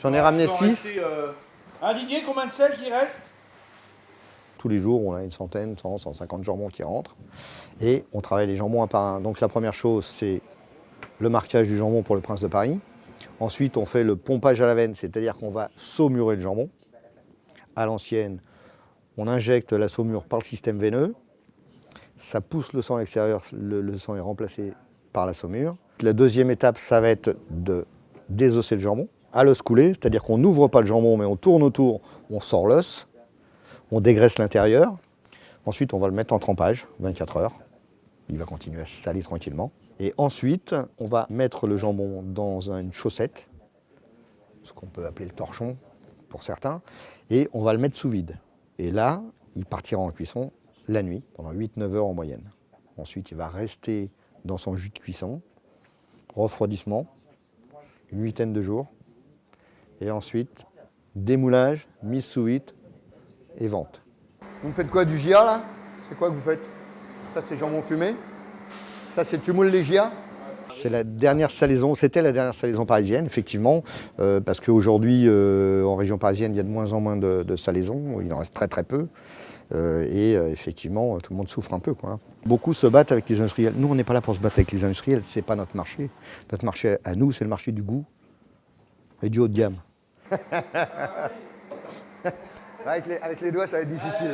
J'en ai ramené 6. Didier, combien de sel qui reste? Tous les jours, on a une centaine, 100, 150 jambons qui rentrent. Et on travaille les jambons un par un. Donc la première chose, c'est le marquage du jambon pour le Prince de Paris. Ensuite, on fait le pompage à la veine, c'est-à-dire qu'on va saumurer le jambon. À l'ancienne, on injecte la saumure par le système veineux. Ça pousse le sang à l'extérieur, le sang est remplacé par la saumure. La deuxième étape, ça va être de désosser le jambon à l'os coulé, c'est-à-dire qu'on n'ouvre pas le jambon, mais on tourne autour, on sort l'os, on dégraisse l'intérieur. Ensuite, on va le mettre en trempage, 24 heures. Il va continuer à se saler tranquillement. Et ensuite, on va mettre le jambon dans une chaussette, ce qu'on peut appeler le torchon pour certains, et on va le mettre sous vide. Et là, il partira en cuisson la nuit, pendant 8-9 heures en moyenne. Ensuite, il va rester dans son jus de cuisson, refroidissement, une huitaine de jours. Et ensuite, démoulage, mise sous vide et vente. Vous me faites quoi, du GIA là? C'est quoi que vous faites? Ça, c'est jambon fumé. Ça, c'est tu moules les GIA. C'est la dernière salaison, c'était la dernière salaison parisienne, effectivement, parce qu'aujourd'hui, en région parisienne, il y a de moins en moins de salaisons, il en reste très très peu. Effectivement, tout le monde souffre un peu, quoi. Beaucoup se battent avec les industriels. Nous, on n'est pas là pour se battre avec les industriels, c'est pas notre marché. Notre marché à nous, c'est le marché du goût et du haut de gamme. avec les doigts, ça va être difficile.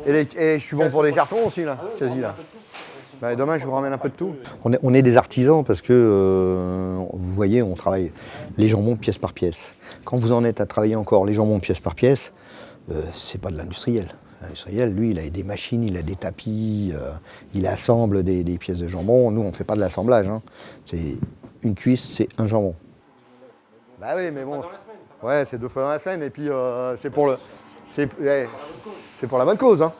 Et je suis bon pour les cartons aussi, là, quasi là. Demain, je vous ramène un peu de tout. On est des artisans parce que, vous voyez, on travaille les jambons pièce par pièce. Quand vous en êtes à travailler encore les jambons pièce par pièce, c'est pas de l'industriel. L'industriel, lui, il a des machines, il a des tapis, il assemble des pièces de jambon. Nous, on ne fait pas de l'assemblage. Hein. C'est une cuisse, c'est un jambon. Bah oui, mais bon. Ouais, c'est 2 fois dans la semaine. Et puis, c'est pour la bonne cause. Hein.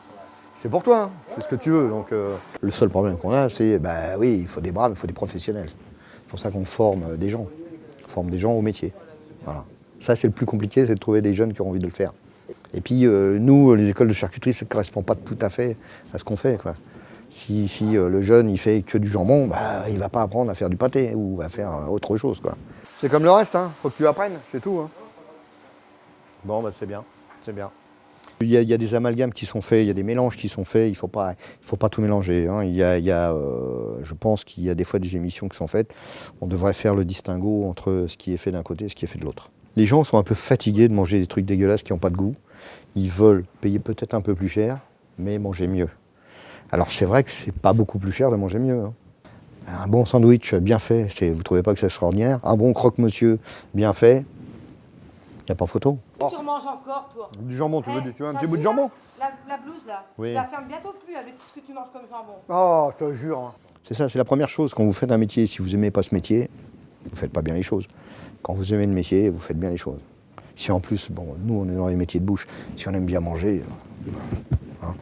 C'est pour toi, hein. C'est ce que tu veux. Donc, le seul problème qu'on a, c'est, bah oui, il faut des braves, il faut des professionnels. C'est pour ça qu'on forme des gens. On forme des gens au métier. Voilà. Ça, c'est le plus compliqué, c'est de trouver des jeunes qui ont envie de le faire. Et puis, nous, les écoles de charcuterie, ça ne correspond pas tout à fait à ce qu'on fait, quoi. Si le jeune, il fait que du jambon, bah, il ne va pas apprendre à faire du pâté ou à faire autre chose, quoi. C'est comme le reste, hein. Faut que tu apprennes, c'est tout. Hein. Bon, bah, c'est bien, c'est bien. Il y a des amalgames qui sont faits, il y a des mélanges qui sont faits, il ne faut pas tout mélanger. Hein. Je pense qu'il y a des fois des émissions qui sont faites, on devrait faire le distinguo entre ce qui est fait d'un côté et ce qui est fait de l'autre. Les gens sont un peu fatigués de manger des trucs dégueulasses qui n'ont pas de goût. Ils veulent payer peut-être un peu plus cher, mais manger mieux. Alors c'est vrai que c'est pas beaucoup plus cher de manger mieux. Hein. Un bon sandwich bien fait, vous ne trouvez pas que c'est extraordinaire? Un bon croque-monsieur bien fait, il n'y a pas photo. Oh. Tu remanges encore, toi? Du jambon, tu veux un petit bout de jambon? La blouse, là, oui. Tu la fermes bientôt plus avec tout ce que tu manges comme jambon. Oh, je te jure. Hein. C'est ça, c'est la première chose. Quand vous faites un métier, si vous n'aimez pas ce métier, vous ne faites pas bien les choses. Quand vous aimez le métier, vous faites bien les choses. Si en plus, bon, nous, on est dans les métiers de bouche, si on aime bien manger... Hein.